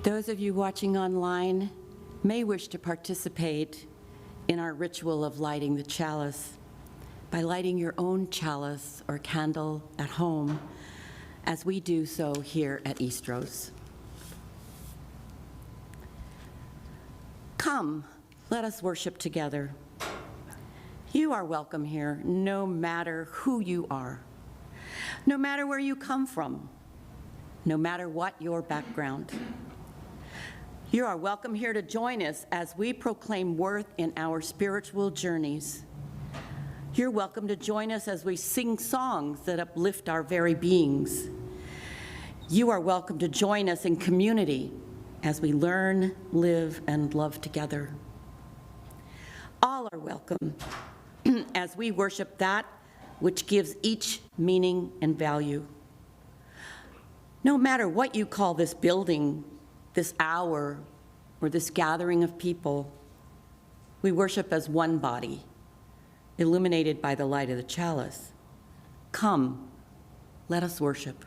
Those of you watching online may wish to participate in our ritual of lighting the chalice by lighting your own chalice or candle at home, as we do so here at Eastrose. Come, let us worship together. You are welcome here, no matter who you are, no matter where you come from, no matter what your background. You are welcome here to join us as we proclaim worth in our spiritual journeys. You're welcome to join us as we sing songs that uplift our very beings. You are welcome to join us in community as we learn, live, and love together. All are welcome as we worship that which gives each meaning and value. No matter what you call this building, this hour, or this gathering of people, we worship as one body, illuminated by the light of the chalice. Come, let us worship.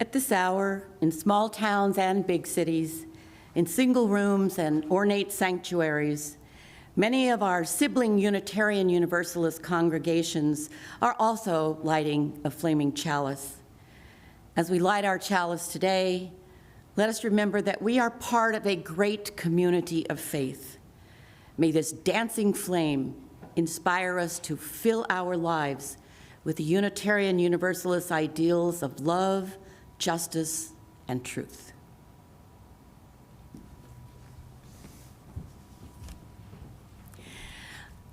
At this hour, in small towns and big cities, in single rooms and ornate sanctuaries, many of our sibling Unitarian Universalist congregations are also lighting a flaming chalice. As we light our chalice today, let us remember that we are part of a great community of faith. May this dancing flame inspire us to fill our lives with the Unitarian Universalist ideals of love, justice, and truth.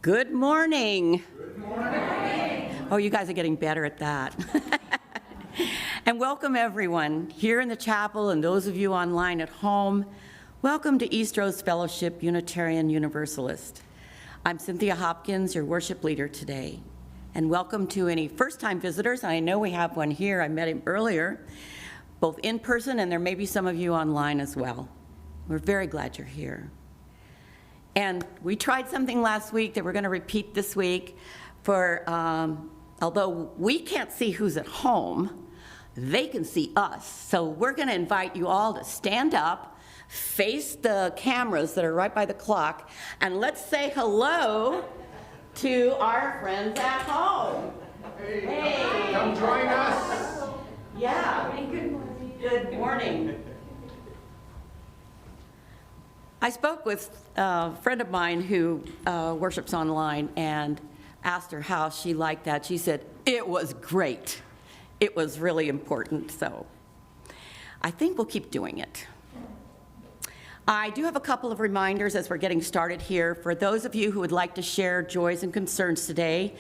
Good morning. Good morning. Oh, you guys are getting better at that. And welcome everyone here in the chapel and those of you online at home. Welcome to Eastrose Fellowship Unitarian Universalist. I'm Cynthia Hopkins, your worship leader today. And welcome to any first-time visitors. I know we have one here. I met him earlier, both in person, and there may be some of you online as well. We're very glad you're here. And we tried something last week that we're going to repeat this week. Although we can't see who's at home, they can see us. So we're going to invite you all to stand up, face the cameras that are right by the clock, and let's say hello to our friends at home. Hey. Come join us. Yeah. Good morning. Good morning. I spoke with a friend of mine who worships online and asked her how she liked that. She said, it was great. It was really important, so I think we'll keep doing it. I do have a couple of reminders as we're getting started here. For those of you who would like to share joys and concerns today,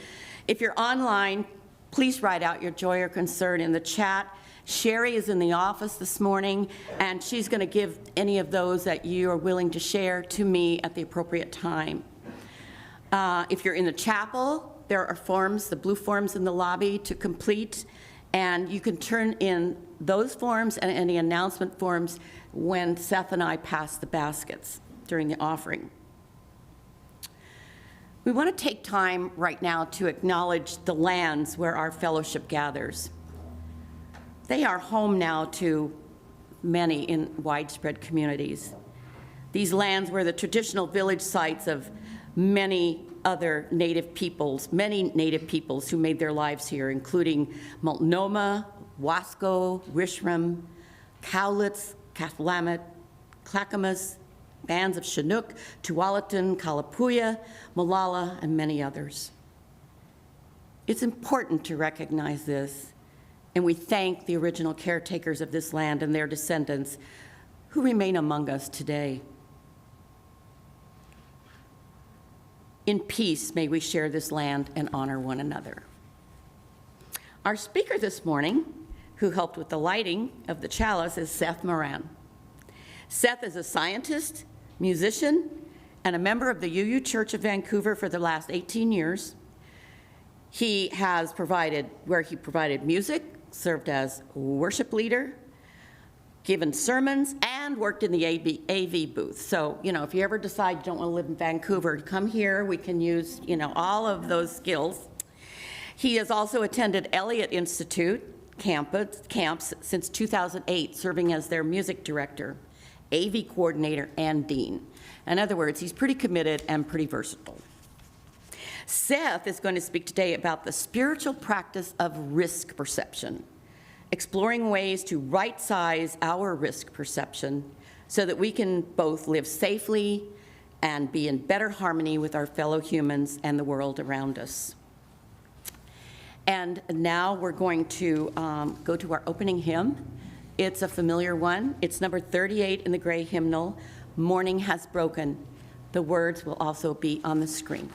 if you're online, please write out your joy or concern in the chat. Sherry is in the office this morning, and she's going to give any of those that you are willing to share to me at the appropriate time. If you're in the chapel, there are forms, the blue forms in the lobby to complete, and you can turn in those forms and any announcement forms when Seth and I pass the baskets during the offering. We want to take time right now to acknowledge the lands where our fellowship gathers. They are home now to many in widespread communities. These lands were the traditional village sites of many native peoples who made their lives here, including Multnomah, Wasco, Gresham, Cowlitz, Cathlamet, Clackamas, bands of Chinook, Tualatin, Kalapuya, Molalla, and many others. It's important to recognize this, and we thank the original caretakers of this land and their descendants who remain among us today. In peace, may we share this land and honor one another. Our speaker this morning, who helped with the lighting of the chalice, is Seth Moran. Seth is a scientist, musician, and a member of the UU Church of Vancouver for the last 18 years. He provided music, served as worship leader, given sermons, and worked in the AV booth. So, if you ever decide you don't want to live in Vancouver, come here. We can use, all of those skills. He has also attended Elliott Institute camps since 2008, serving as their music director, AV coordinator, and dean. In other words, he's pretty committed and pretty versatile. Seth is going to speak today about the spiritual practice of risk perception, exploring ways to right-size our risk perception so that we can both live safely and be in better harmony with our fellow humans and the world around us. And now we're going to go to our opening hymn. It's a familiar one. It's number 38 in the gray hymnal, Morning Has Broken. The words will also be on the screen.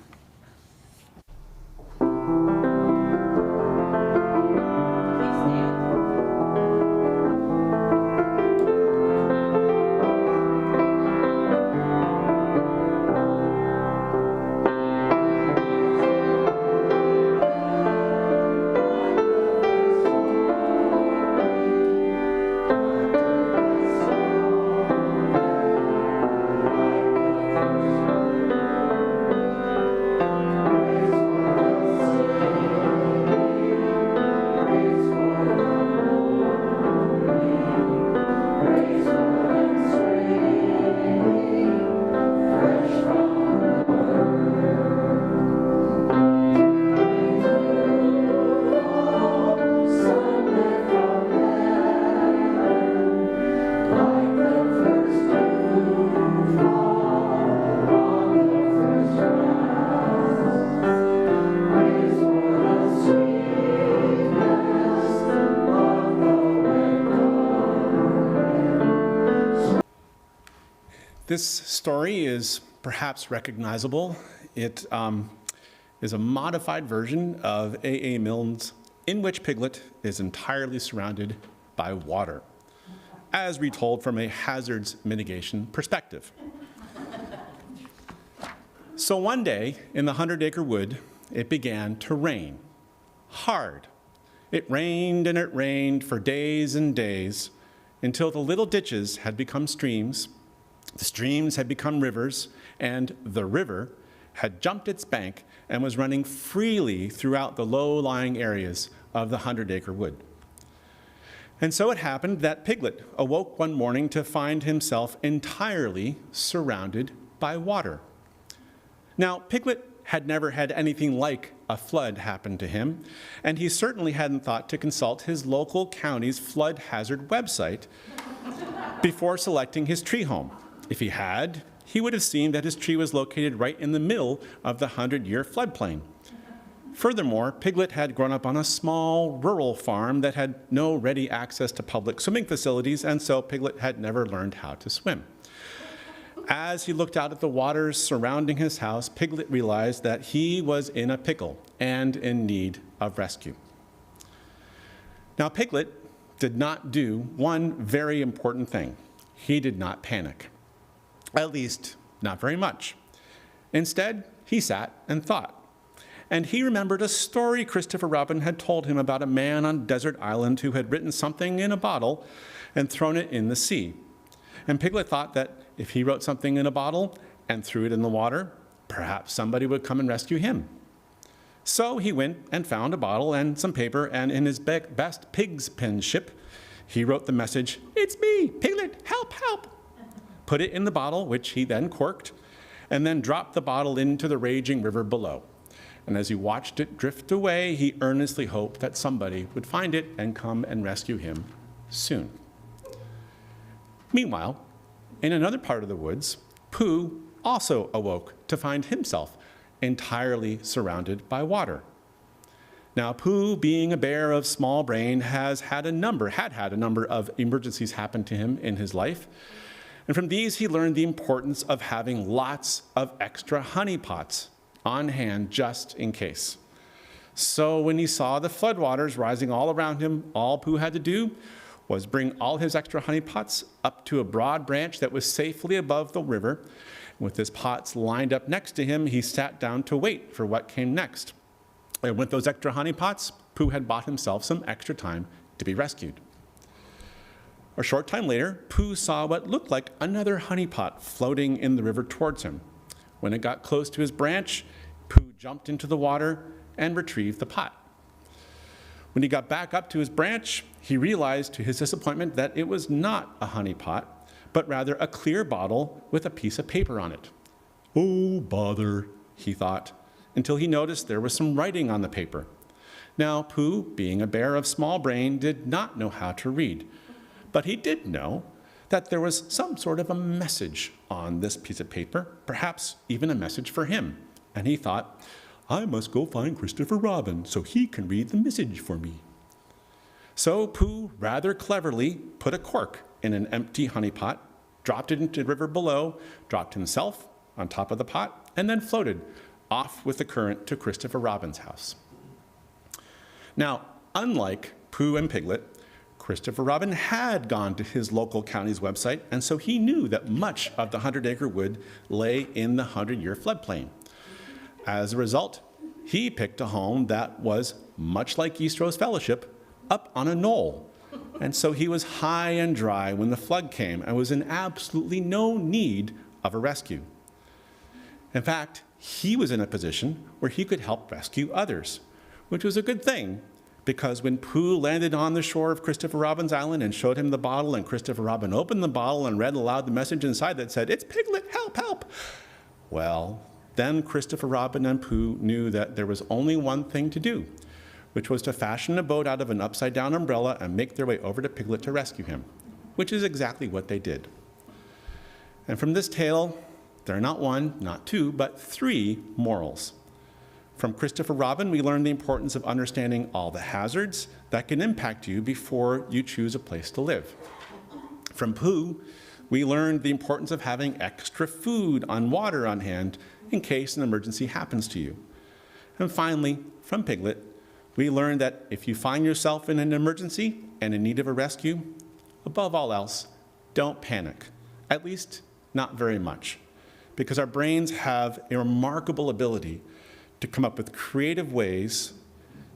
This story is perhaps recognizable. It is a modified version of A.A. Milne's In Which Piglet is Entirely Surrounded by Water, as retold from a hazards mitigation perspective. So one day in the 100-acre wood, it began to rain, hard. It rained and it rained for days and days until the little ditches had become streams, the streams had become rivers, and the river had jumped its bank and was running freely throughout the low-lying areas of the 100-acre wood. And so it happened that Piglet awoke one morning to find himself entirely surrounded by water. Now, Piglet had never had anything like a flood happen to him, and he certainly hadn't thought to consult his local county's flood hazard website before selecting his tree home. If he had, he would have seen that his tree was located right in the middle of the 100-year floodplain. Furthermore, Piglet had grown up on a small rural farm that had no ready access to public swimming facilities, and so Piglet had never learned how to swim. As he looked out at the waters surrounding his house, Piglet realized that he was in a pickle and in need of rescue. Now, Piglet did not do one very important thing. He did not panic. At least, not very much. Instead, he sat and thought. And he remembered a story Christopher Robin had told him about a man on a desert island who had written something in a bottle and thrown it in the sea. And Piglet thought that if he wrote something in a bottle and threw it in the water, perhaps somebody would come and rescue him. So he went and found a bottle and some paper, and in his best pig's penmanship, he wrote the message, "It's me, Piglet, help, help!" Put it in the bottle, which he then corked, and then dropped the bottle into the raging river below. And as he watched it drift away, he earnestly hoped that somebody would find it and come and rescue him soon. Meanwhile, in another part of the woods, Pooh also awoke to find himself entirely surrounded by water. Now, Pooh, being a bear of small brain, had had a number of emergencies happen to him in his life. And from these, he learned the importance of having lots of extra honey pots on hand just in case. So when he saw the floodwaters rising all around him, all Pooh had to do was bring all his extra honey pots up to a broad branch that was safely above the river. With his pots lined up next to him, he sat down to wait for what came next. And with those extra honey pots, Pooh had bought himself some extra time to be rescued. A short time later, Pooh saw what looked like another honey pot floating in the river towards him. When it got close to his branch, Pooh jumped into the water and retrieved the pot. When he got back up to his branch, he realized to his disappointment that it was not a honey pot, but rather a clear bottle with a piece of paper on it. "Oh, bother," he thought, until he noticed there was some writing on the paper. Now, Pooh, being a bear of small brain, did not know how to read, but he did know that there was some sort of a message on this piece of paper, perhaps even a message for him. And he thought, "I must go find Christopher Robin so he can read the message for me." So Pooh rather cleverly put a cork in an empty honey pot, dropped it into the river below, dropped himself on top of the pot, and then floated off with the current to Christopher Robin's house. Now, unlike Pooh and Piglet, Christopher Robin had gone to his local county's website, and so he knew that much of the 100-acre wood lay in the 100-year floodplain. As a result, he picked a home that was, much like Eastrose Fellowship, up on a knoll. And so he was high and dry when the flood came and was in absolutely no need of a rescue. In fact, he was in a position where he could help rescue others, which was a good thing, because when Pooh landed on the shore of Christopher Robin's island and showed him the bottle, and Christopher Robin opened the bottle and read aloud the message inside that said, "It's Piglet, help, help," well, then Christopher Robin and Pooh knew that there was only one thing to do, which was to fashion a boat out of an upside-down umbrella and make their way over to Piglet to rescue him, which is exactly what they did. And from this tale, there are not one, not two, but three morals. From Christopher Robin, we learn the importance of understanding all the hazards that can impact you before you choose a place to live. From Pooh, we learned the importance of having extra food and water on hand in case an emergency happens to you. And finally, from Piglet, we learned that if you find yourself in an emergency and in need of a rescue, above all else, don't panic, at least not very much, because our brains have a remarkable ability to come up with creative ways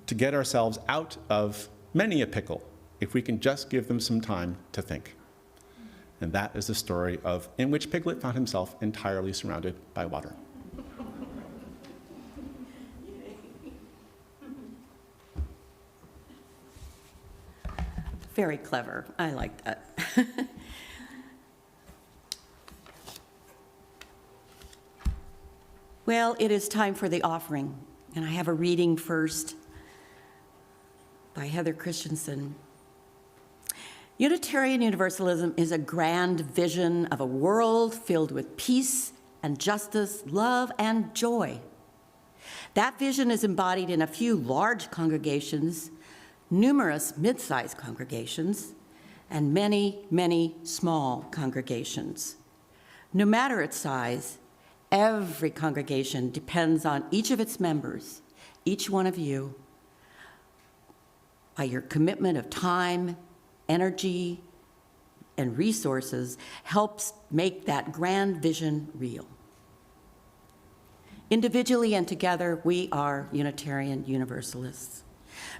to get ourselves out of many a pickle if we can just give them some time to think. And that is the story in which Piglet found himself entirely surrounded by water. Very clever. I like that. Well, it is time for the offering, and I have a reading first by Heather Christensen. Unitarian Universalism is a grand vision of a world filled with peace and justice, love and joy. That vision is embodied in a few large congregations, numerous mid-sized congregations, and many, many small congregations. No matter its size, every congregation depends on each of its members, each one of you, by your commitment of time, energy, and resources helps make that grand vision real. Individually and together, we are Unitarian Universalists,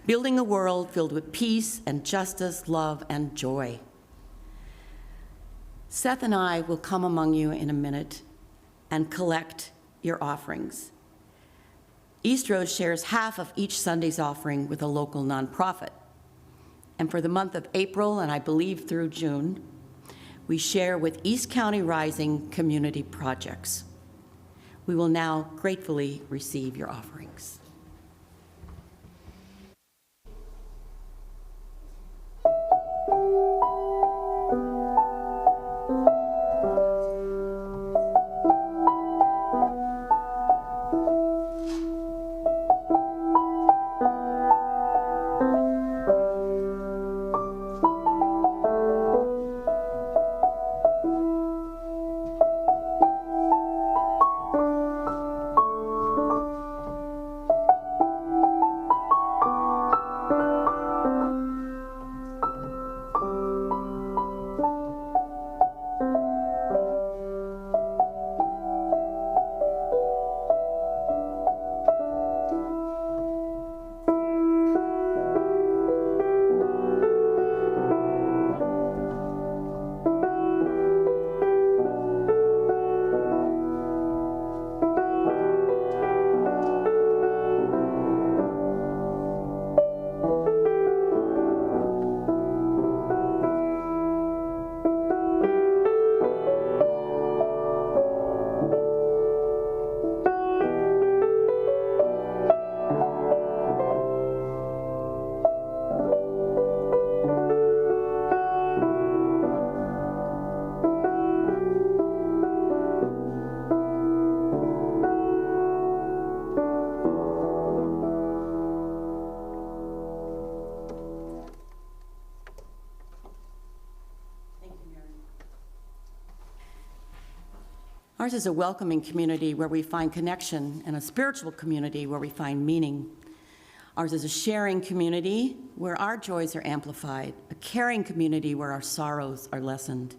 building a world filled with peace and justice, love and joy. Seth and I will come among you in a minute and collect your offerings. Eastrose shares half of each Sunday's offering with a local nonprofit. And for the month of April, and I believe through June, we share with East County Rising community projects. We will now gratefully receive your offerings. Ours is a welcoming community where we find connection, and a spiritual community where we find meaning. Ours is a sharing community where our joys are amplified, a caring community where our sorrows are lessened.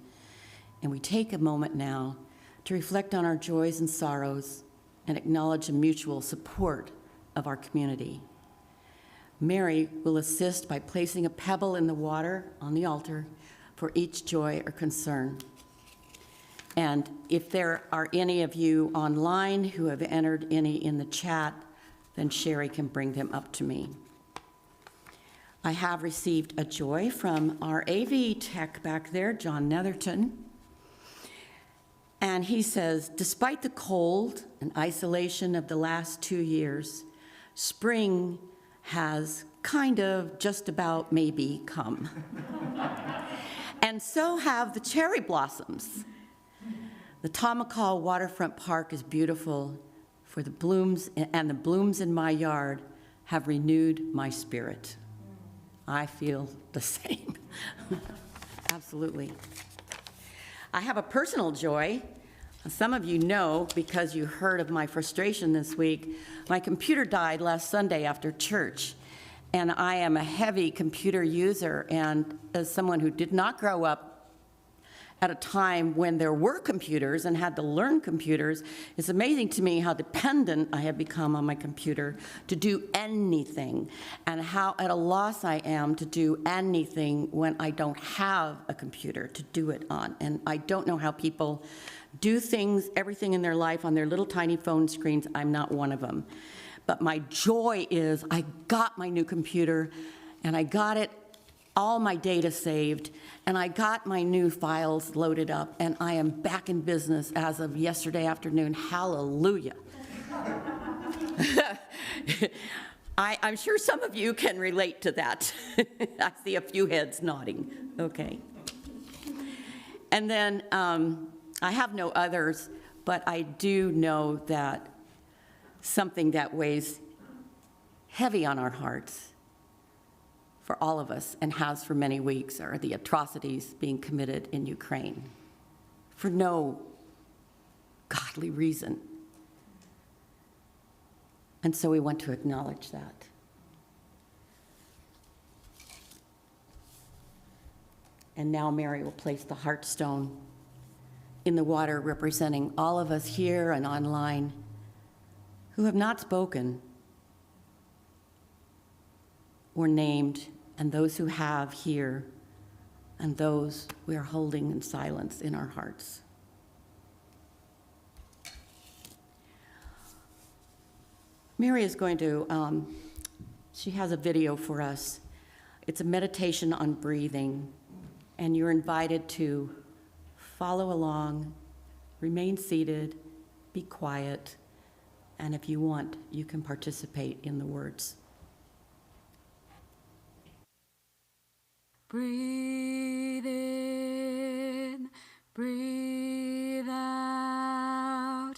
And we take a moment now to reflect on our joys and sorrows and acknowledge the mutual support of our community. Mary will assist by placing a pebble in the water on the altar for each joy or concern. And if there are any of you online who have entered any in the chat, then Sherry can bring them up to me. I have received a joy from our AV tech back there, John Netherton. And he says, despite the cold and isolation of the last 2 years, spring has kind of just about maybe come. And so have the cherry blossoms. The Tomahawk Waterfront Park is beautiful, for the blooms, and the blooms in my yard have renewed my spirit. I feel the same. Absolutely. I have a personal joy. Some of you know, because you heard of my frustration this week, my computer died last Sunday after church. And I am a heavy computer user, and as someone who did not grow up at a time when there were computers and had to learn computers, it's amazing to me how dependent I have become on my computer to do anything, and how at a loss I am to do anything when I don't have a computer to do it on. And I don't know how people do things, everything in their life on their little tiny phone screens. I'm not one of them. But my joy is I got my new computer, and I got it all my data saved, and I got my new files loaded up, and I am back in business as of yesterday afternoon. Hallelujah. I'm sure some of you can relate to that. I see a few heads nodding. Okay. And then I have no others, but I do know that something that weighs heavy on our hearts for all of us, and has for many weeks, are the atrocities being committed in Ukraine for no earthly reason. And so we want to acknowledge that. And now Mary will place the heart stone in the water, representing all of us here and online who have not spoken or named, and those who have here, and those we are holding in silence in our hearts. Mary is going to, she has a video for us. It's a meditation on breathing, and you're invited to follow along, remain seated, be quiet, and if you want, you can participate in the words. Breathe in, breathe out,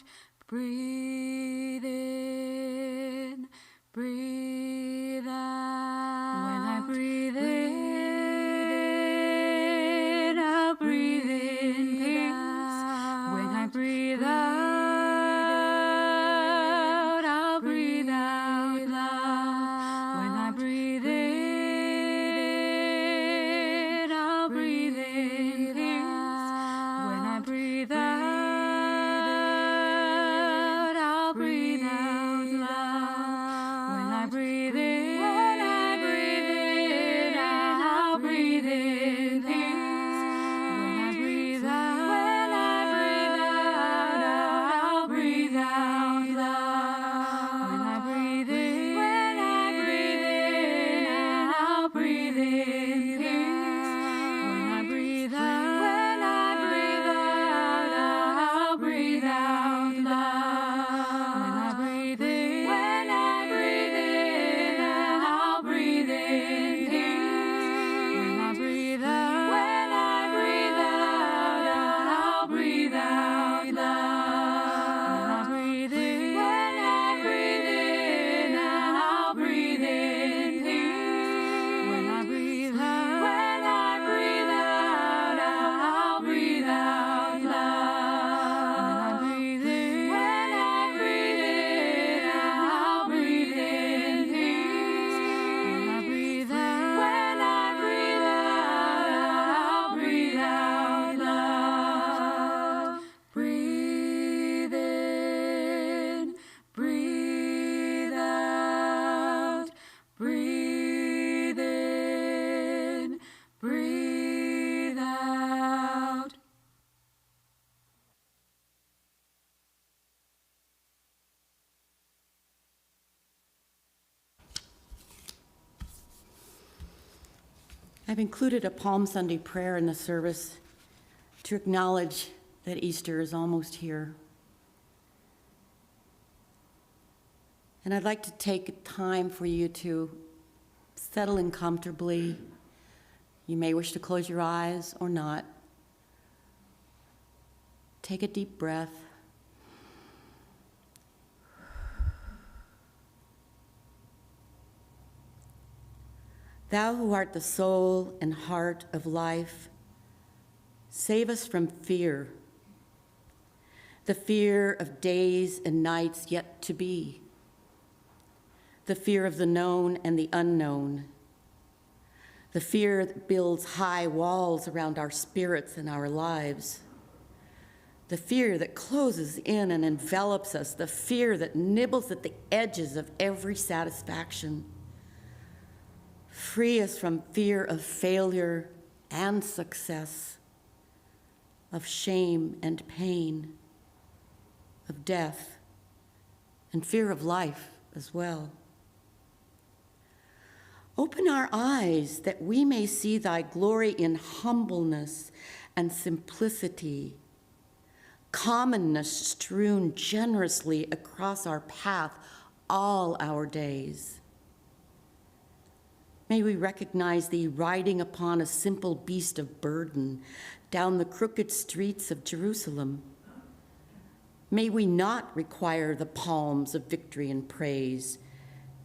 breathe in, breathe out. When I breathe in, I'll breathe in peace. When I breathe out, I'll breathe out love. When I breathe in, I'll breathe in peace. When I breathe out, I'll breathe out love. When I breathe in, I'll breathe in peace. When I breathe out, I'll breathe out love. When I breathe in, I'll breathe in peace. When I breathe out, I'll breathe out love. When I breathe in, I'll breathe in peace. When I breathe out, I'll breathe out love. When I breathe in, I'll breathe in peace. When I breathe out, I'll breathe out love. When I breathe in, I'll breathe in peace. When I breathe out, I'll breathe out love. Breathe in, breathe out, breathe in, breathe out. I've included a Palm Sunday prayer in the service to acknowledge that Easter is almost here. And I'd like to take time for you to settle in comfortably. You may wish to close your eyes or not. Take a deep breath. Thou who art the soul and heart of life, save us from fear, the fear of days and nights yet to be, the fear of the known and the unknown, the fear that builds high walls around our spirits and our lives, the fear that closes in and envelops us, the fear that nibbles at the edges of every satisfaction. Free us from fear of failure and success, of shame and pain, of death, and fear of life as well. Open our eyes that we may see thy glory in humbleness and simplicity, commonness strewn generously across our path all our days. May we recognize thee riding upon a simple beast of burden down the crooked streets of Jerusalem. May we not require the palms of victory and praise,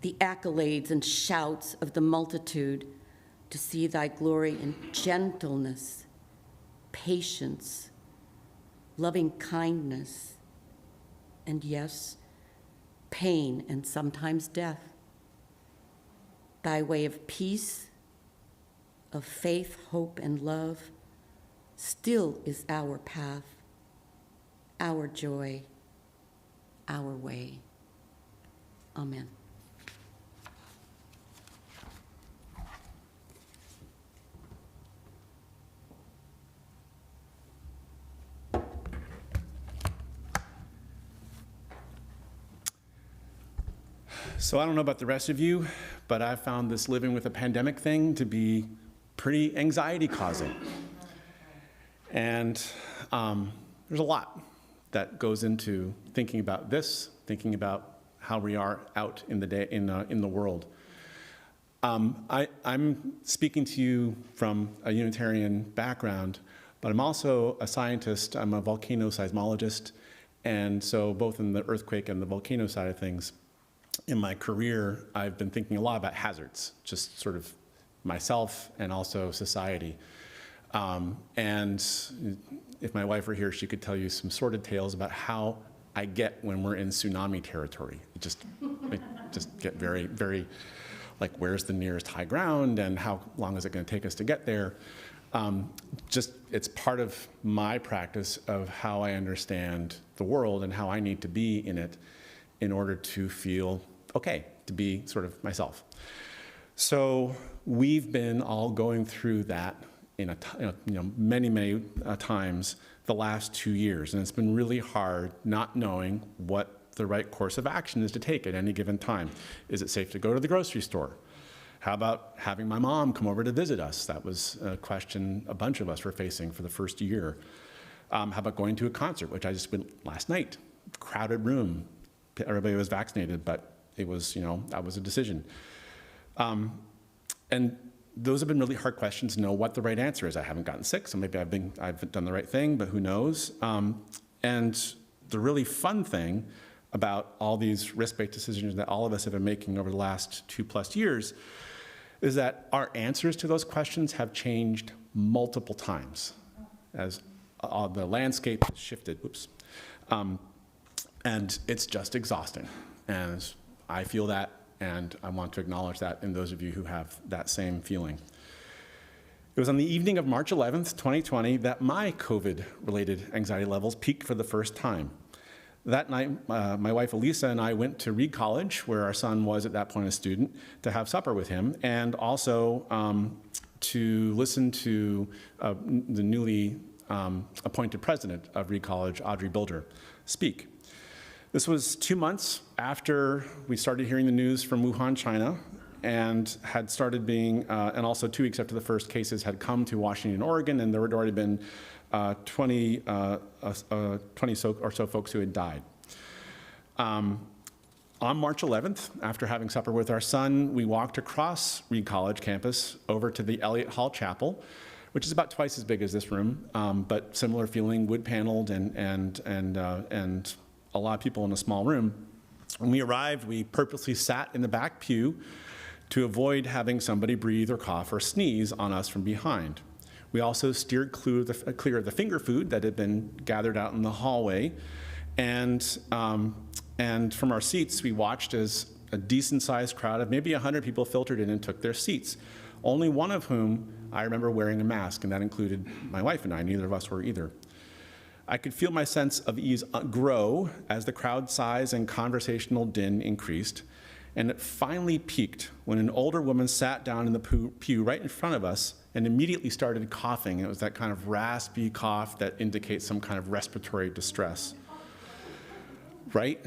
the accolades and shouts of the multitude, to see thy glory in gentleness, patience, loving kindness, and yes, pain and sometimes death. Thy way of peace, of faith, hope, and love still is our path, our joy, our way. Amen. So I don't know about the rest of you, but I found this living with a pandemic thing to be pretty anxiety causing. And there's a lot that goes into thinking about this, thinking about how we are out in the day in the world. I'm speaking to you from a Unitarian background, but I'm also a scientist. I'm a volcano seismologist, and so both in the earthquake and the volcano side of things, in my career, I've been thinking a lot about hazards, just sort of myself and also society. And if my wife were here, she could tell you some sordid tales about how I get when we're in tsunami territory. I just get very, very, like, where's the nearest high ground and how long is it going to take us to get there? It's part of my practice of how I understand the world and how I need to be in it in order to feel okay, to be sort of myself. So we've been all going through that in many times the last 2 years, and it's been really hard not knowing what the right course of action is to take at any given time. Is it safe to go to the grocery store? How about having my mom come over to visit us? That was a question a bunch of us were facing for the first year. How about going to a concert, which I just went last night? Crowded room. Everybody was vaccinated, but it was, that was a decision. And those have been really hard questions to know what the right answer is. I haven't gotten sick, so maybe I've done the right thing, but who knows? And the really fun thing about all these risk-based decisions that all of us have been making over the last 2+ years is that our answers to those questions have changed multiple times as the landscape has shifted. And it's just exhausting. And I feel that, and I want to acknowledge that in those of you who have that same feeling. It was on the evening of March 11th, 2020, that my COVID-related anxiety levels peaked for the first time. That night, my wife Elisa and I went to Reed College, where our son was at that point a student, to have supper with him, and also to listen to the newly appointed president of Reed College, Audrey Bilger, speak. This was 2 months after we started hearing the news from Wuhan, China, and had started being, and also 2 weeks after the first cases had come to Washington, Oregon, and there had already been 20 or so folks who had died. On March 11th, after having supper with our son, we walked across Reed College campus over to the Elliott Hall Chapel, which is about twice as big as this room, but similar feeling, wood paneled and a lot of people in a small room. When we arrived, we purposely sat in the back pew to avoid having somebody breathe or cough or sneeze on us from behind. We also steered clear of the finger food that had been gathered out in the hallway. And from our seats, we watched as a decent-sized crowd of maybe 100 people filtered in and took their seats, only one of whom I remember wearing a mask, and that included my wife and I. Neither of us were either. I could feel my sense of ease grow as the crowd size and conversational din increased, and it finally peaked when an older woman sat down in the pew right in front of us and immediately started coughing. It was that kind of raspy cough that indicates some kind of respiratory distress. Right?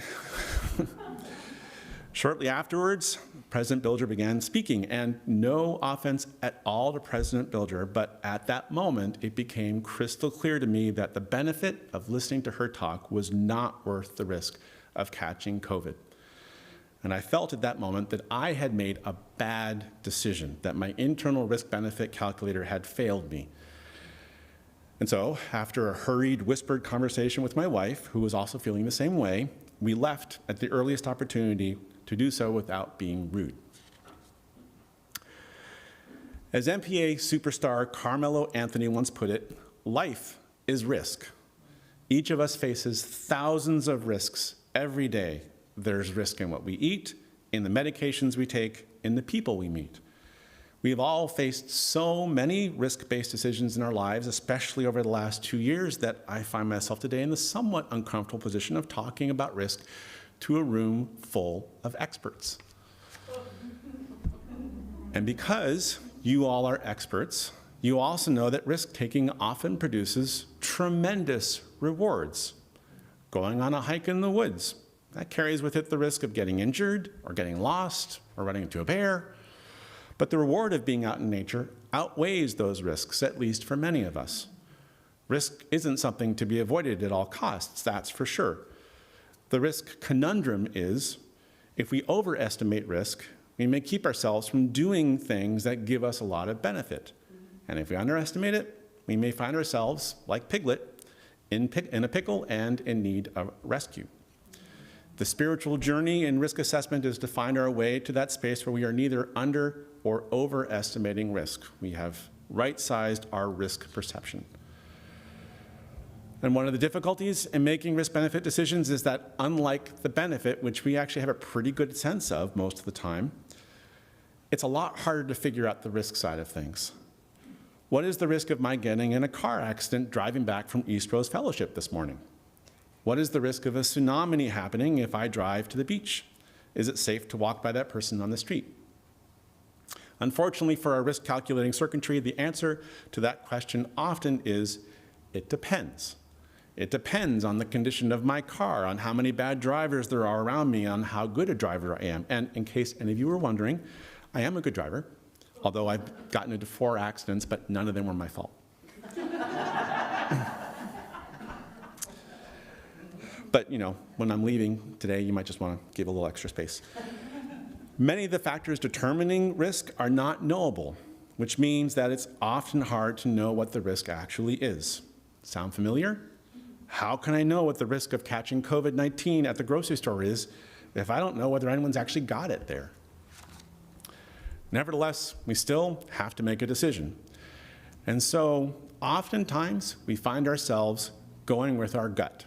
Shortly afterwards, President Bilger began speaking, and no offense at all to President Bilger, but at that moment, it became crystal clear to me that the benefit of listening to her talk was not worth the risk of catching COVID. And I felt at that moment that I had made a bad decision, that my internal risk-benefit calculator had failed me. And so, after a hurried, whispered conversation with my wife, who was also feeling the same way, we left at the earliest opportunity to do so without being rude. As MPA superstar Carmelo Anthony once put it, life is risk. Each of us faces thousands of risks every day, there's risk in what we eat, in the medications we take, in the people we meet. We've all faced so many risk-based decisions in our lives, especially over the last 2 years, that I find myself today in the somewhat uncomfortable position of talking about risk to a room full of experts. And because you all are experts, you also know that risk-taking often produces tremendous rewards. Going on a hike in the woods, that carries with it the risk of getting injured or getting lost or running into a bear. But the reward of being out in nature outweighs those risks, at least for many of us. Risk isn't something to be avoided at all costs, that's for sure. The risk conundrum is, if we overestimate risk, we may keep ourselves from doing things that give us a lot of benefit. And if we underestimate it, we may find ourselves, like Piglet, in a pickle and in need of rescue. The spiritual journey in risk assessment is to find our way to that space where we are neither under or overestimating risk. We have right-sized our risk perception. And one of the difficulties in making risk-benefit decisions is that, unlike the benefit, which we actually have a pretty good sense of most of the time, it's a lot harder to figure out the risk side of things. What is the risk of my getting in a car accident driving back from Eastrose Fellowship this morning? What is the risk of a tsunami happening if I drive to the beach? Is it safe to walk by that person on the street? Unfortunately, for our risk calculating circuitry, the answer to that question often is, it depends. It depends on the condition of my car, on how many bad drivers there are around me, on how good a driver I am. And in case any of you were wondering, I am a good driver, although I've gotten into 4 accidents, but none of them were my fault. But, you know, when I'm leaving today, you might just want to give a little extra space. Many of the factors determining risk are not knowable, which means that it's often hard to know what the risk actually is. Sound familiar? How can I know what the risk of catching COVID-19 at the grocery store is if I don't know whether anyone's actually got it there? Nevertheless, we still have to make a decision. And so, oftentimes, we find ourselves going with our gut.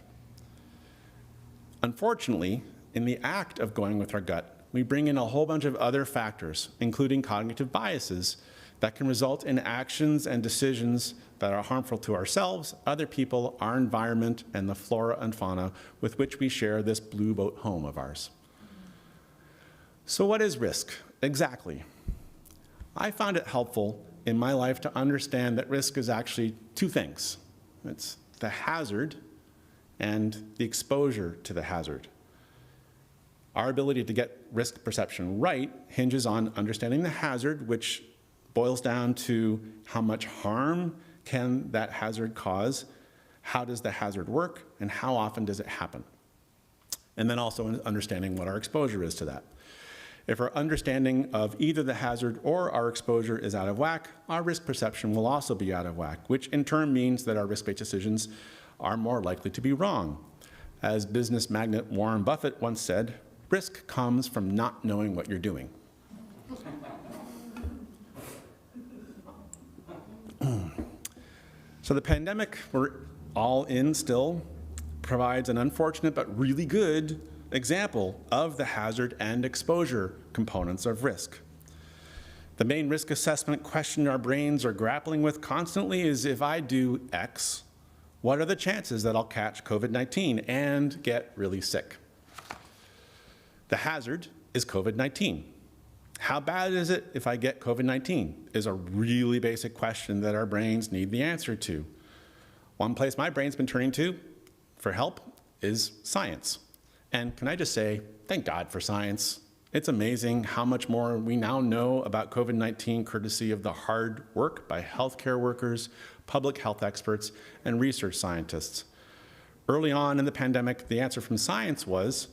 Unfortunately, in the act of going with our gut, we bring in a whole bunch of other factors, including cognitive biases, that can result in actions and decisions that are harmful to ourselves, other people, our environment, and the flora and fauna with which we share this blue boat home of ours. So what is risk exactly? I found it helpful in my life to understand that risk is actually 2 things. It's the hazard and the exposure to the hazard. Our ability to get risk perception right hinges on understanding the hazard, which boils down to how much harm can that hazard cause, how does the hazard work, and how often does it happen? And then also understanding what our exposure is to that. If our understanding of either the hazard or our exposure is out of whack, our risk perception will also be out of whack, which in turn means that our risk-based decisions are more likely to be wrong. As business magnate Warren Buffett once said, risk comes from not knowing what you're doing. So the pandemic we're all in still provides an unfortunate but really good example of the hazard and exposure components of risk. The main risk assessment question our brains are grappling with constantly is, if I do X, what are the chances that I'll catch COVID-19 and get really sick? The hazard is COVID-19. How bad is it if I get COVID-19 is a really basic question that our brains need the answer to. One place my brain's been turning to for help is science. And can I just say, thank God for science. It's amazing how much more we now know about COVID-19 courtesy of the hard work by healthcare workers, public health experts, and research scientists. Early on in the pandemic, the answer from science was,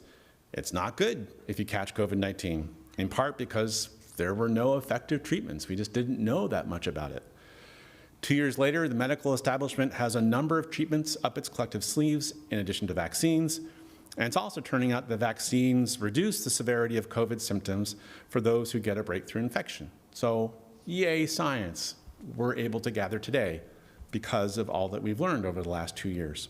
it's not good if you catch COVID-19, in part because there were no effective treatments. We just didn't know that much about it. 2 years later, the medical establishment has a number of treatments up its collective sleeves in addition to vaccines. And it's also turning out that vaccines reduce the severity of COVID symptoms for those who get a breakthrough infection. So, yay, science. We're able to gather today because of all that we've learned over the last 2 years.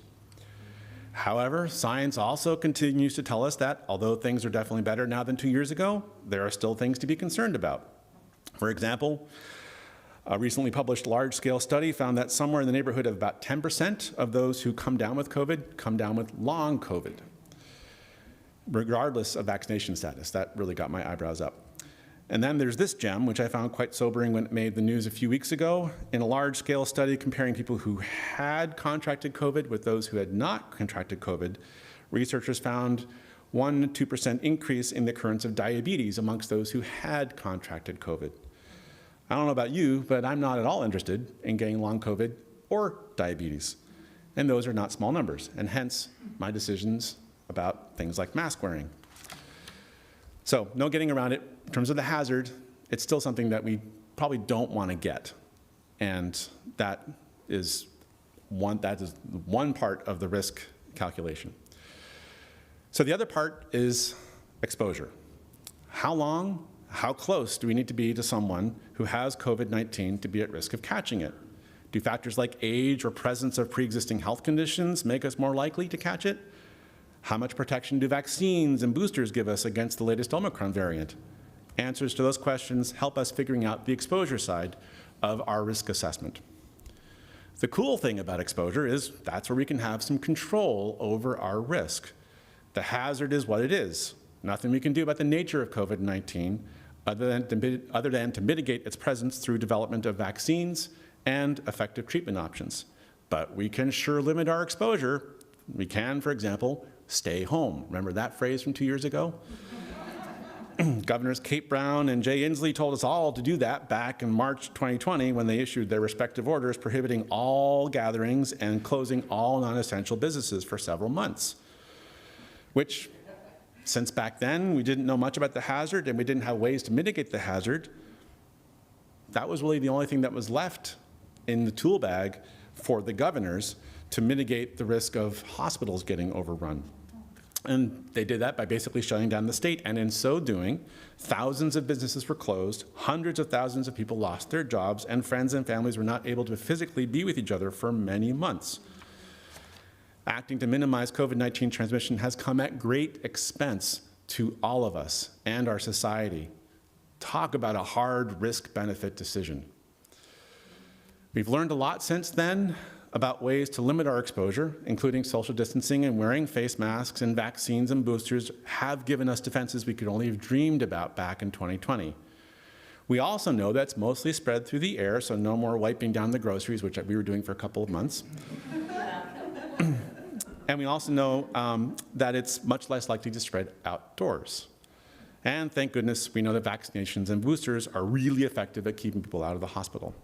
However, science also continues to tell us that although things are definitely better now than 2 years ago, there are still things to be concerned about. For example, a recently published large-scale study found that somewhere in the neighborhood of about 10% of those who come down with COVID come down with long COVID, regardless of vaccination status. That really got my eyebrows up. And then there's this gem, which I found quite sobering when it made the news a few weeks ago. In a large-scale study comparing people who had contracted COVID with those who had not contracted COVID, researchers found 1 to 2% increase in the occurrence of diabetes amongst those who had contracted COVID. I don't know about you, but I'm not at all interested in getting long COVID or diabetes. And those are not small numbers, and hence my decisions about things like mask wearing. So no getting around it. In terms of the hazard, it's still something that we probably don't want to get. And that is one part of the risk calculation. So the other part is exposure. How long, how close do we need to be to someone who has COVID-19 to be at risk of catching it? Do factors like age or presence of pre-existing health conditions make us more likely to catch it? How much protection do vaccines and boosters give us against the latest Omicron variant? Answers to those questions help us figuring out the exposure side of our risk assessment. The cool thing about exposure is that's where we can have some control over our risk. The hazard is what it is. Nothing we can do about the nature of COVID-19 other than to mitigate its presence through development of vaccines and effective treatment options. But we can sure limit our exposure. We can, for example, stay home. Remember that phrase from 2 years ago? Governors Kate Brown and Jay Inslee told us all to do that back in March 2020 when they issued their respective orders prohibiting all gatherings and closing all non-essential businesses for several months. Which, since back then we didn't know much about the hazard and we didn't have ways to mitigate the hazard, that was really the only thing that was left in the tool bag for the governors to mitigate the risk of hospitals getting overrun. And they did that by basically shutting down the state, and in so doing, thousands of businesses were closed, hundreds of thousands of people lost their jobs, and friends and families were not able to physically be with each other for many months. Acting to minimize COVID-19 transmission has come at great expense to all of us and our society. Talk about a hard risk-benefit decision. We've learned a lot since then about ways to limit our exposure, including social distancing and wearing face masks, and vaccines and boosters have given us defenses we could only have dreamed about back in 2020. We also know that's mostly spread through the air, so no more wiping down the groceries, which we were doing for a couple of months. And we also know that it's much less likely to spread outdoors. And thank goodness we know that vaccinations and boosters are really effective at keeping people out of the hospital.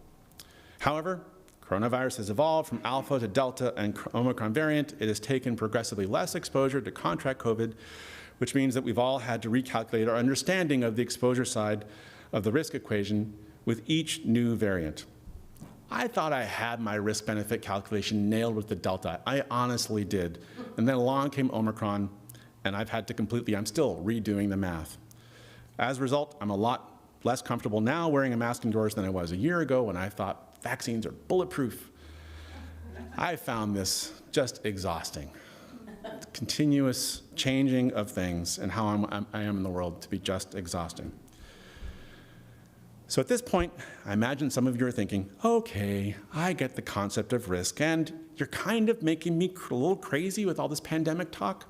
However, coronavirus has evolved from Alpha to Delta and Omicron variant. It has taken progressively less exposure to contract COVID, which means that we've all had to recalculate our understanding of the exposure side of the risk equation with each new variant. I thought I had my risk-benefit calculation nailed with the Delta. I honestly did. And then along came Omicron, and I'm still redoing the math. As a result, I'm a lot less comfortable now wearing a mask indoors than I was a year ago when I thought vaccines are bulletproof. I found this just exhausting. Continuous changing of things and how I am in the world to be just exhausting. So at this point, I imagine some of you are thinking, okay, I get the concept of risk, and you're kind of making me a little crazy with all this pandemic talk.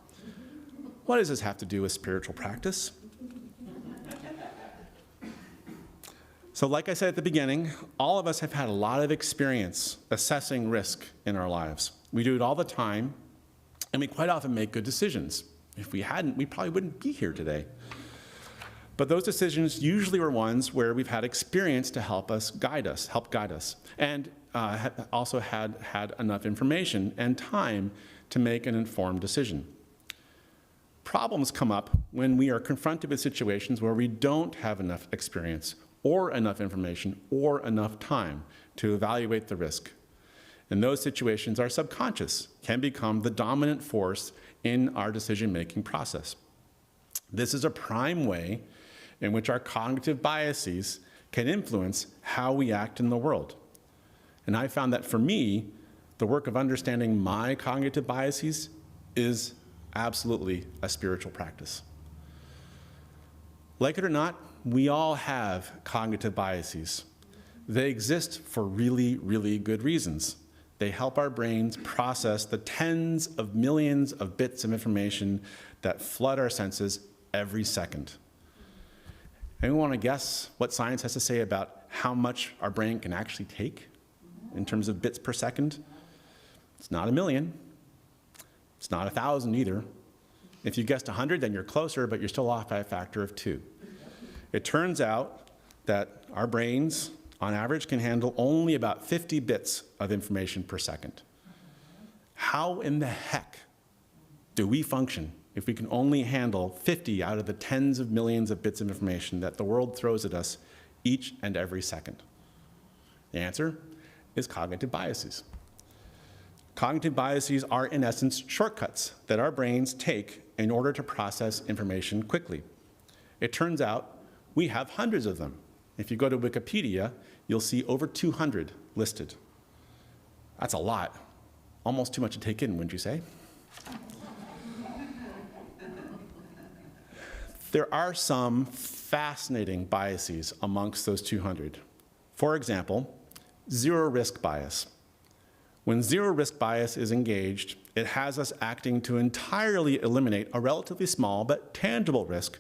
What does this have to do with spiritual practice? So like I said at the beginning, all of us have had a lot of experience assessing risk in our lives. We do it all the time, and we quite often make good decisions. If we hadn't, we probably wouldn't be here today. But those decisions usually were ones where we've had experience to help guide us, and also had enough information and time to make an informed decision. Problems come up when we are confronted with situations where we don't have enough experience or enough information or enough time to evaluate the risk. In those situations, our subconscious can become the dominant force in our decision-making process. This is a prime way in which our cognitive biases can influence how we act in the world. And I found that for me, the work of understanding my cognitive biases is absolutely a spiritual practice. Like it or not, we all have cognitive biases. They exist for really, really good reasons. They help our brains process the tens of millions of bits of information that flood our senses every second. Anyone want to guess what science has to say about how much our brain can actually take in terms of bits per second? It's not 1,000,000. It's not 1,000 either. If you guessed 100, then you're closer, but you're still off by a factor of 2. It turns out that our brains, on average, can handle only about 50 bits of information per second. How in the heck do we function if we can only handle 50 out of the tens of millions of bits of information that the world throws at us each and every second? The answer is cognitive biases. Cognitive biases are, in essence, shortcuts that our brains take in order to process information quickly. It turns out we have hundreds of them. If you go to Wikipedia, you'll see over 200 listed. That's a lot. Almost too much to take in, wouldn't you say? There are some fascinating biases amongst those 200. For example, zero-risk bias. When zero-risk bias is engaged, it has us acting to entirely eliminate a relatively small but tangible risk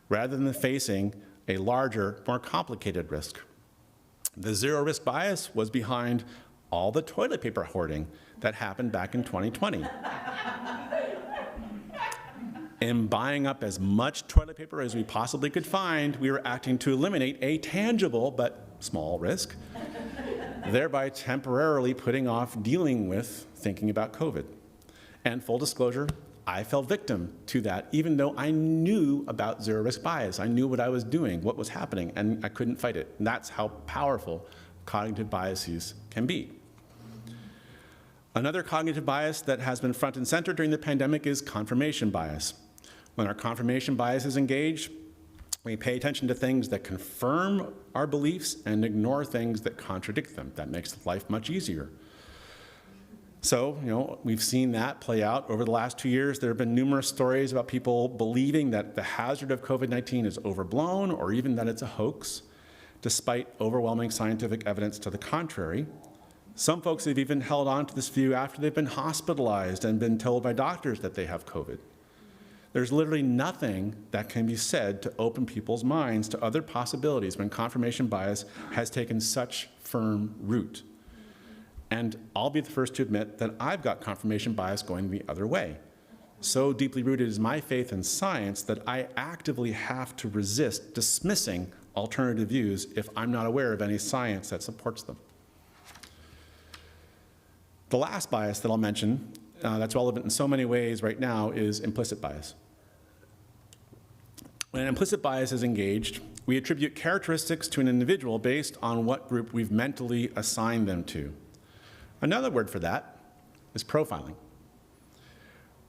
rather than facing a larger, more complicated risk. The zero-risk bias was behind all the toilet paper hoarding that happened back in 2020. In buying up as much toilet paper as we possibly could find, we were acting to eliminate a tangible but small risk, thereby temporarily putting off dealing with thinking about COVID. And full disclosure, I fell victim to that, even though I knew about zero-risk bias. I knew what I was doing, what was happening, and I couldn't fight it. And that's how powerful cognitive biases can be. Another cognitive bias that has been front and center during the pandemic is confirmation bias. When our confirmation bias is engaged, we pay attention to things that confirm our beliefs and ignore things that contradict them. That makes life much easier. So, we've seen that play out over the last 2 years. There have been numerous stories about people believing that the hazard of COVID-19 is overblown or even that it's a hoax, despite overwhelming scientific evidence to the contrary. Some folks have even held on to this view after they've been hospitalized and been told by doctors that they have COVID. There's literally nothing that can be said to open people's minds to other possibilities when confirmation bias has taken such firm root. And I'll be the first to admit that I've got confirmation bias going the other way. So deeply rooted is my faith in science that I actively have to resist dismissing alternative views if I'm not aware of any science that supports them. The last bias that I'll mention that's relevant in so many ways right now is implicit bias. When implicit bias is engaged, we attribute characteristics to an individual based on what group we've mentally assigned them to. Another word for that is profiling.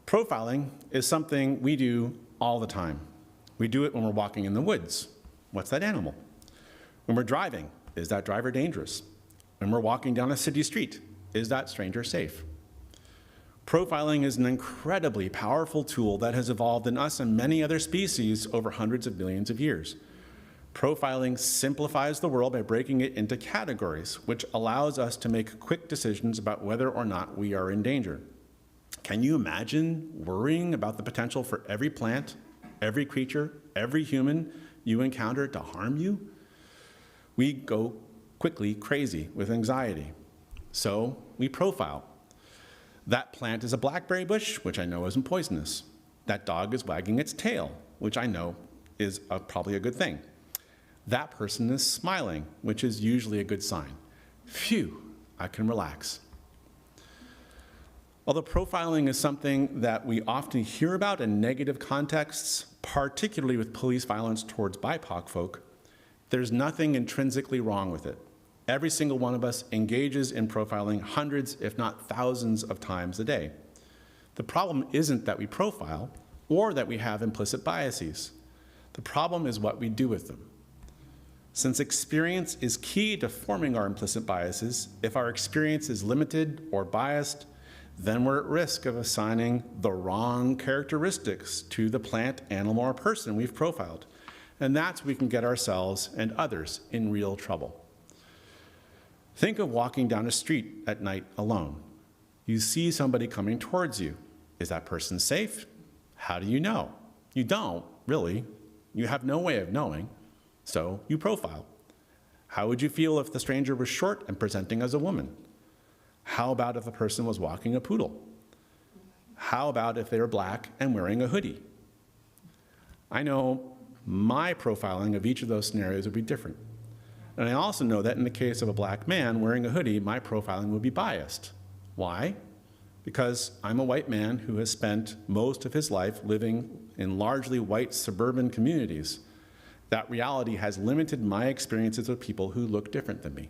Profiling is something we do all the time. We do it when we're walking in the woods. What's that animal? When we're driving, is that driver dangerous? When we're walking down a city street, is that stranger safe? Profiling is an incredibly powerful tool that has evolved in us and many other species over hundreds of millions of years. Profiling simplifies the world by breaking it into categories, which allows us to make quick decisions about whether or not we are in danger. Can you imagine worrying about the potential for every plant, every creature, every human you encounter to harm you? We go quickly crazy with anxiety. So we profile. That plant is a blackberry bush, which I know isn't poisonous. That dog is wagging its tail, which I know is probably a good thing. That person is smiling, which is usually a good sign. Phew, I can relax. Although profiling is something that we often hear about in negative contexts, particularly with police violence towards BIPOC folk, there's nothing intrinsically wrong with it. Every single one of us engages in profiling hundreds, if not thousands, of times a day. The problem isn't that we profile or that we have implicit biases. The problem is what we do with them. Since experience is key to forming our implicit biases, if our experience is limited or biased, then we're at risk of assigning the wrong characteristics to the plant, animal, or person we've profiled. And that's where we can get ourselves and others in real trouble. Think of walking down a street at night alone. You see somebody coming towards you. Is that person safe? How do you know? You don't, really. You have no way of knowing, so you profile. How would you feel if the stranger was short and presenting as a woman? How about if the person was walking a poodle? How about if they were black and wearing a hoodie? I know my profiling of each of those scenarios would be different. And I also know that in the case of a black man wearing a hoodie, my profiling would be biased. Why? Because I'm a white man who has spent most of his life living in largely white suburban communities. That reality has limited my experiences with people who look different than me.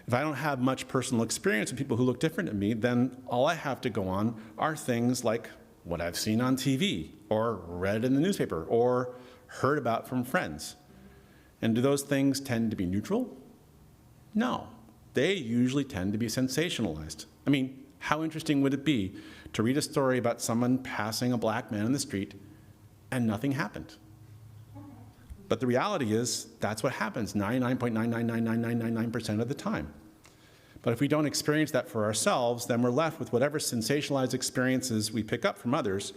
If I don't have much personal experience with people who look different than me, then all I have to go on are things like what I've seen on TV, or read in the newspaper, or heard about from friends. And do those things tend to be neutral? No. They usually tend to be sensationalized. I mean, how interesting would it be to read a story about someone passing a black man in the street and nothing happened? But the reality is, that's what happens 99.9999999% of the time. But if we don't experience that for ourselves, then we're left with whatever sensationalized experiences we pick up from others,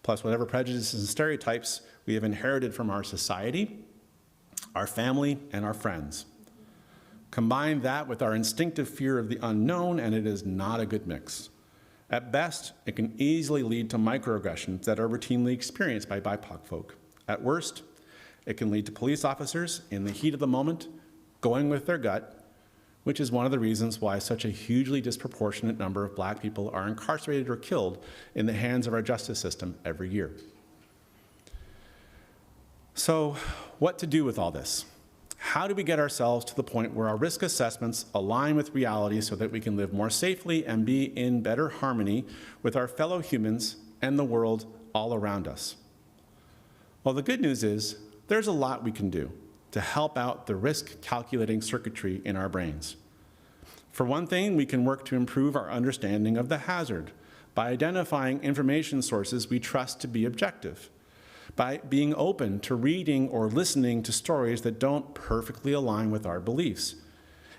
plus whatever prejudices and stereotypes we have inherited from our society, our family, and our friends. Combine that with our instinctive fear of the unknown, and it is not a good mix. At best, it can easily lead to microaggressions that are routinely experienced by BIPOC folk. At worst, it can lead to police officers, in the heat of the moment, going with their gut, which is one of the reasons why such a hugely disproportionate number of black people are incarcerated or killed in the hands of our justice system every year. So, what to do with all this? How do we get ourselves to the point where our risk assessments align with reality so that we can live more safely and be in better harmony with our fellow humans and the world all around us? Well, the good news is there's a lot we can do to help out the risk-calculating circuitry in our brains. For one thing, we can work to improve our understanding of the hazard by identifying information sources we trust to be objective, by being open to reading or listening to stories that don't perfectly align with our beliefs,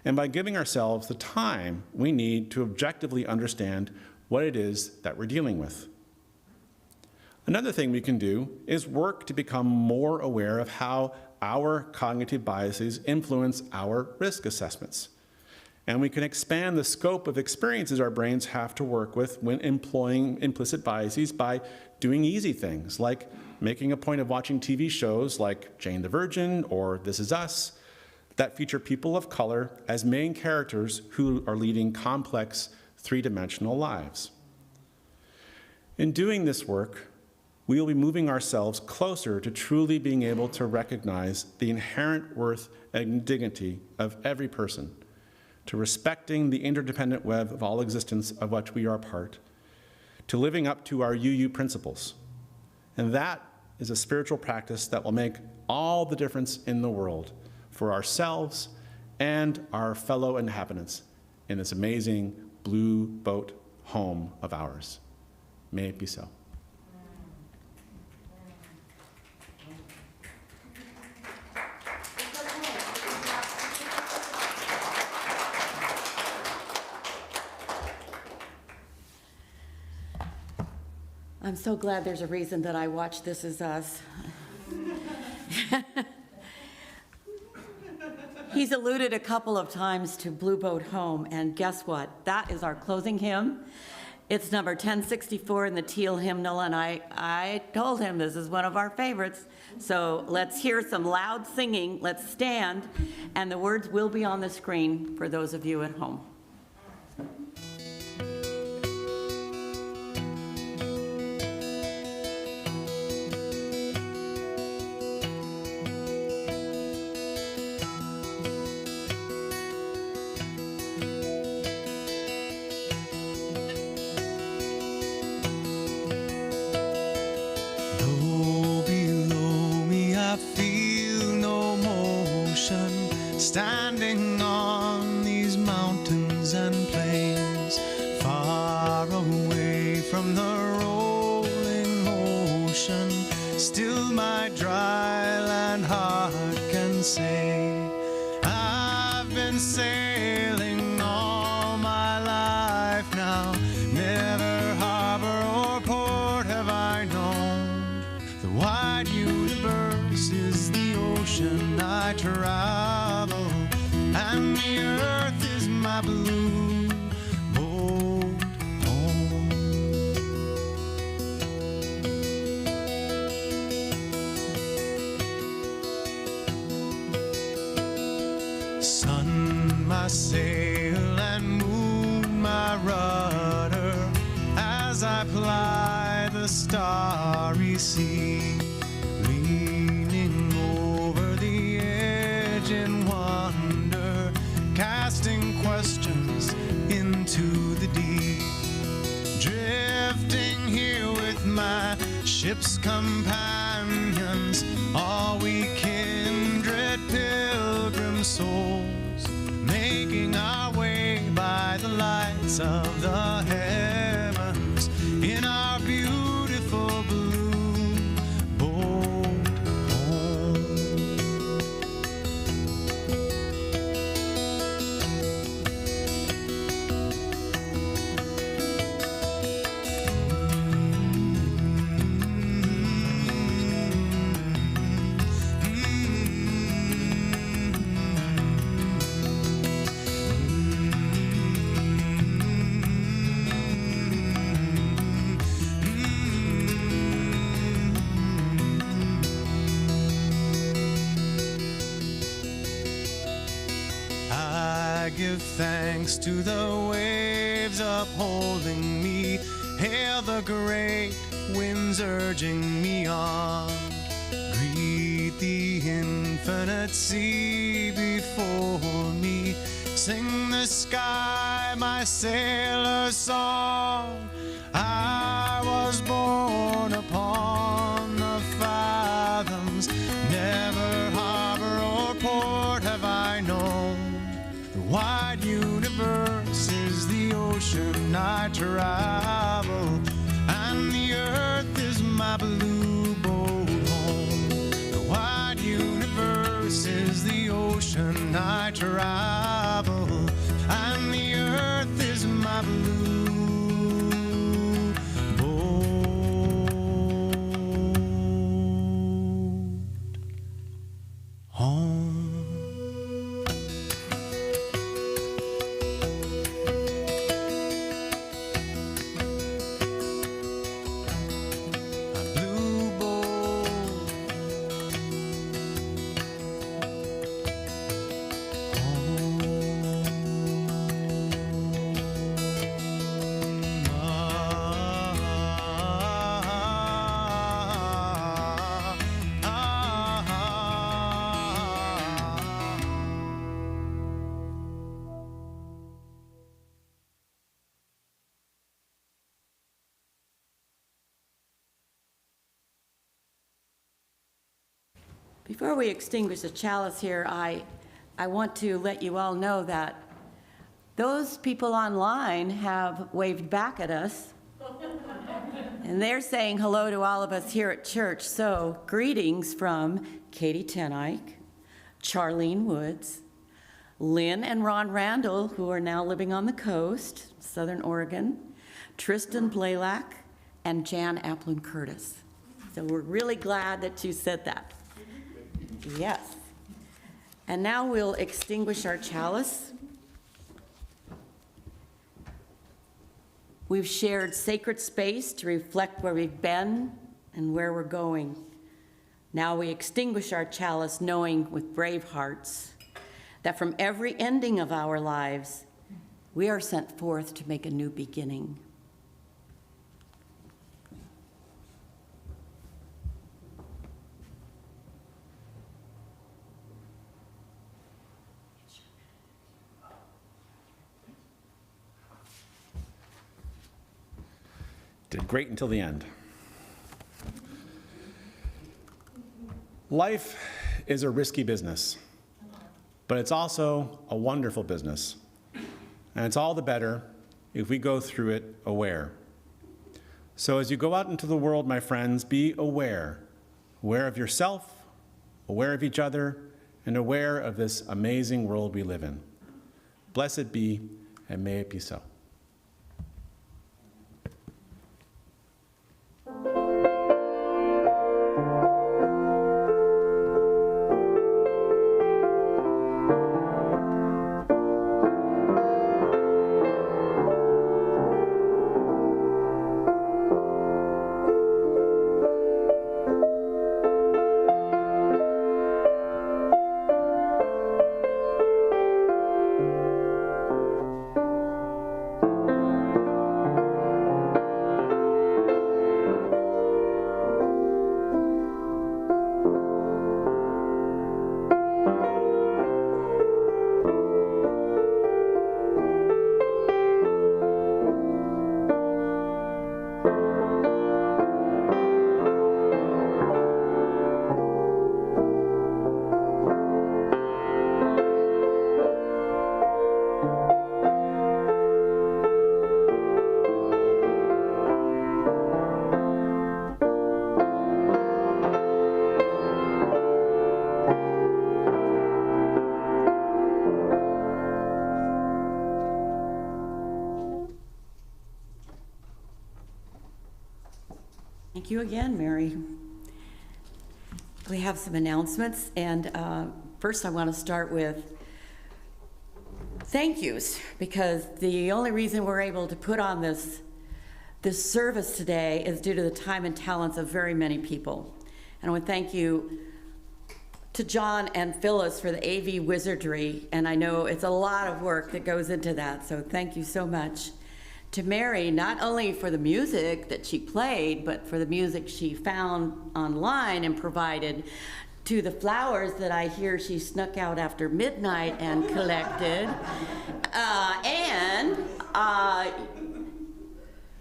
and by giving ourselves the time we need to objectively understand what it is that we're dealing with. Another thing we can do is work to become more aware of how our cognitive biases influence our risk assessments. And we can expand the scope of experiences our brains have to work with when employing implicit biases by doing easy things like making a point of watching TV shows like Jane the Virgin or This Is Us that feature people of color as main characters who are leading complex, three-dimensional lives. In doing this work, we will be moving ourselves closer to truly being able to recognize the inherent worth and dignity of every person, to respecting the interdependent web of all existence of which we are a part, to living up to our UU principles. And that is a spiritual practice that will make all the difference in the world for ourselves and our fellow inhabitants in this amazing blue boat home of ours. May it be so. I'm so glad there's a reason that I watch This Is Us. He's alluded a couple of times to Blue Boat Home, and guess what? That is our closing hymn. It's number 1064 in the Teal hymnal, and I told him this is one of our favorites. So let's hear some loud singing. Let's stand, and the words will be on the screen for those of you at home. Standing on these mountains my dry land heart can say. I've been sailing all my life now, never harbor or port have I known. The wide universe is the ocean I travel, and the earth is my blue boat home. Sun, my sail, and moon, my rudder, as I ply the starry sea, leaning over the edge in wonder, casting questions into the deep, drifting here with my ship's companions, all we kindred pilgrim souls, making our way by the lights of the heavens in our beautiful blue boat home. I give thanks to the waves upholding me, hail the great winds urging me on, greet the infinite sea before me, sing the sky my sailor's song. I was born upon the fathoms, never harbor or port have I known. The wide universe is the ocean I travel, and the earth is my blue boat home. The wide universe is the ocean I travel, and the earth is my blue boat home. Before we extinguish the chalice here, I want to let you all know that those people online have waved back at us, and they're saying hello to all of us here at church. So greetings from Katie Tenike, Charlene Woods, Lynn and Ron Randall, who are now living on the coast, Southern Oregon, Tristan Blaylock, and Jan Applin Curtis. So we're really glad that you said that. Yes. And now we'll extinguish our chalice. We've shared sacred space to reflect where we've been and where we're going. Now we extinguish our chalice, knowing with brave hearts that from every ending of our lives, we are sent forth to make a new beginning. Did great until the end. Life is a risky business, but it's also a wonderful business. And it's all the better if we go through it aware. So as you go out into the world, my friends, be aware aware of yourself, aware of each other, and aware of this amazing world we live in. Blessed be, and may it be so. Thank you again, Mary. We have some announcements, and first I want to start with thank yous, because the only reason we're able to put on this service today is due to the time and talents of very many people. And I want to thank you to John and Phyllis for the AV wizardry, and I know it's a lot of work that goes into that, so thank you so much. To Mary, not only for the music that she played, but for the music she found online and provided, to the flowers that I hear she snuck out after midnight and collected.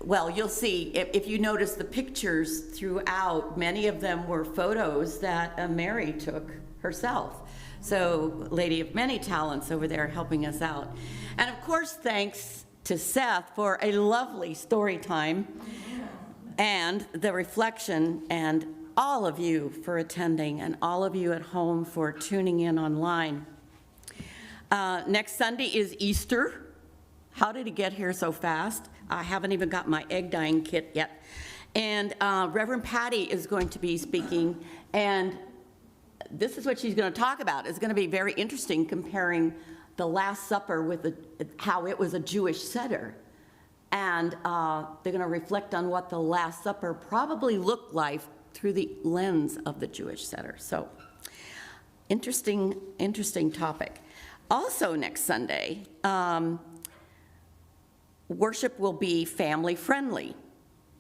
Well, you'll see, if you notice the pictures throughout, many of them were photos that Mary took herself. So, lady of many talents over there helping us out. And of course, thanks to Seth for a lovely story time, and the reflection, and all of you for attending, and all of you at home for tuning in online. Next Sunday is Easter. How did it get here so fast? I haven't even got my egg dyeing kit yet. And Reverend Patty is going to be speaking, and this is what she's going to talk about. It's going to be very interesting, comparing the Last Supper with how it was a Jewish Seder. And they're going to reflect on what the Last Supper probably looked like through the lens of the Jewish Seder. So, interesting topic. Also next Sunday, worship will be family friendly.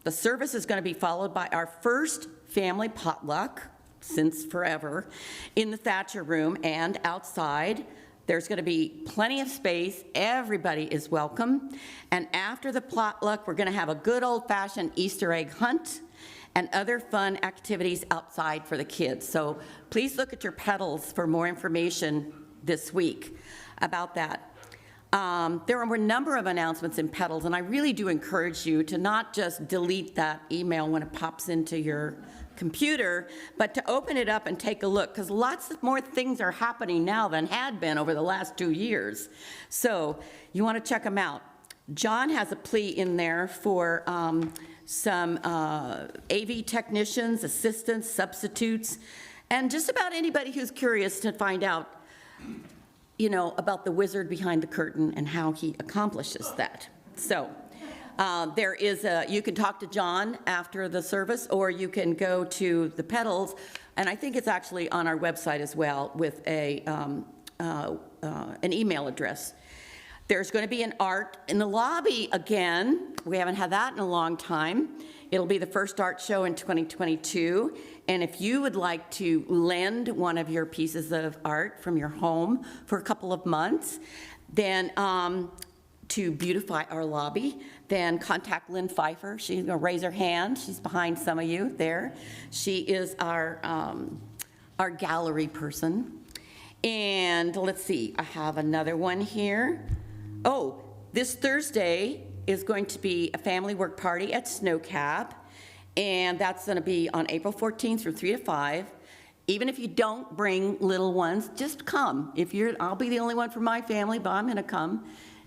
The service is going to be followed by our first family potluck since forever in the Thatcher Room and outside. There's going to be plenty of space. Everybody is welcome. And after the potluck, we're going to have a good old-fashioned Easter egg hunt and other fun activities outside for the kids. So please look at your petals for more information this week about that. There were a number of announcements in petals, and I really do encourage you to not just delete that email when it pops into your computer, but to open it up and take a look, because lots of more things are happening now than had been over the last 2 years. So you want to check them out. John has a plea in there for some AV technicians, assistants, substitutes, and just about anybody who's curious to find out, you know, about the wizard behind the curtain and how he accomplishes that. So there is you can talk to John after the service, or you can go to the petals, and I think it's actually on our website as well with an email address. There's going to be an art in the lobby again. We haven't had that in a long time. It'll be the first art show in 2022. And if you would like to lend one of your pieces of art from your home for a couple of months, then to beautify our lobby, then contact Lynn Pfeiffer. She's going to raise her hand. She's behind some of you there. She is our gallery person. And let's see, I have another one here. Oh, this Thursday is going to be a family work party at Snowcap. And that's going to be on April 14th from 3 to 5. Even if you don't bring little ones, just come. I'll be the only one from my family, but I'm going to come.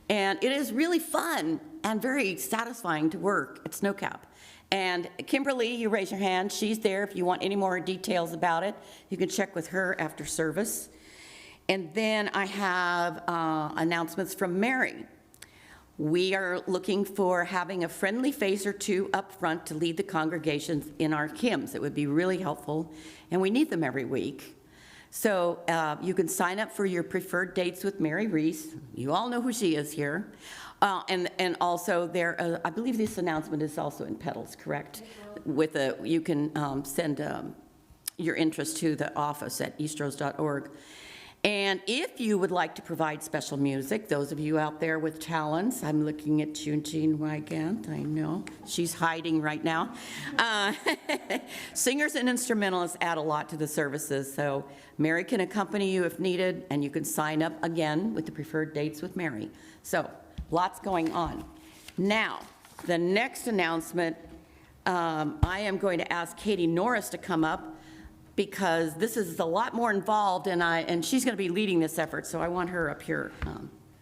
And it is really fun and very satisfying to work at Snow Cap. And Kimberly, you raise your hand. She's there if you want any more details about it. You can check with her after service. And then I have announcements from Mary. We are looking for having a friendly face or two up front to lead the congregations in our hymns. It would be really helpful, and we need them every week. So you can sign up for your preferred dates with Mary Reese. You all know who she is here. And also there, I believe this announcement is also in Petals, correct? You can send your interest to the office at eastrose.org. And if you would like to provide special music, those of you out there with talents, I'm looking at Jean Wygant, I know, she's hiding right now. Singers and instrumentalists add a lot to the services, so Mary can accompany you if needed, and you can sign up again with the preferred dates with Mary. So, lots going on. Now, the next announcement, I am going to ask Katie Norris to come up, because this is a lot more involved, and she's going to be leading this effort, so I want her up here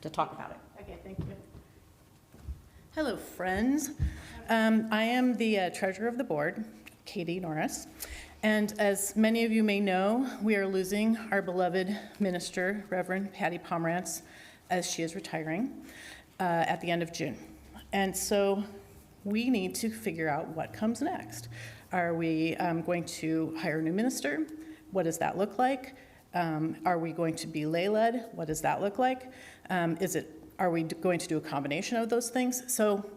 to talk about it. Okay, thank you. Hello, friends. I am the treasurer of the board, Katie Norris, and as many of you may know, we are losing our beloved minister, Reverend Patty Pomerantz, as she is retiring at the end of June. And so we need to figure out what comes next. Are we going to hire a new minister? What does that look like? Are we going to be lay-led? What does that look like? Are we going to do a combination of those things? So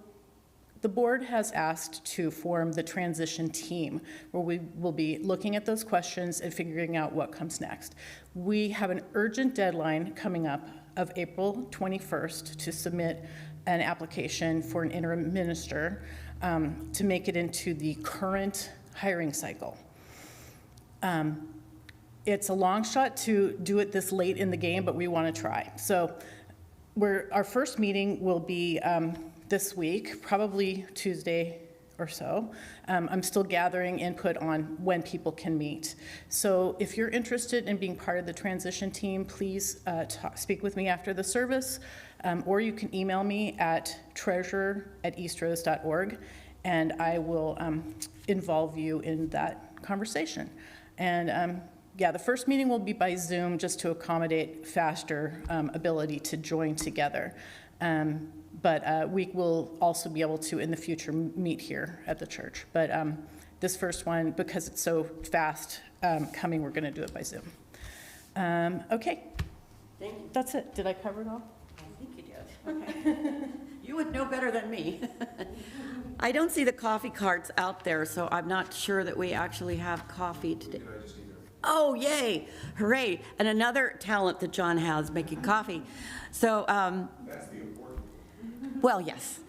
the board has asked to form the transition team, where we will be looking at those questions and figuring out what comes next. We have an urgent deadline coming up of April 21st to submit an application for an interim minister to make it into the current hiring cycle. It's a long shot to do it this late in the game, but we want to try. So our first meeting will be this week, probably Tuesday or so. I'm still gathering input on when people can meet. So if you're interested in being part of the transition team, please speak with me after the service, or you can email me at treasurer@eastrose.org, and I will involve you in that conversation. And yeah, the first meeting will be by Zoom, just to accommodate faster ability to join together. But we will also be able to, in the future, meet here at the church. But this first one, because it's so fast coming, we're going to do it by Zoom. Okay. Thank you. That's it. Did I cover it all? I think you did. Okay. You would know better than me. I don't see the coffee carts out there, so I'm not sure that we actually have coffee today. Oh, yay. Hooray. And another talent that John has, making coffee. So, That's the important. well, yes.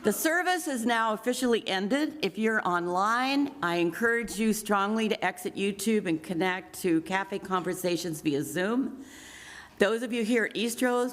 The service is now officially ended. If you're online, I encourage you strongly to exit YouTube and connect to Cafe Conversations via Zoom. Those of you here at Eastrose,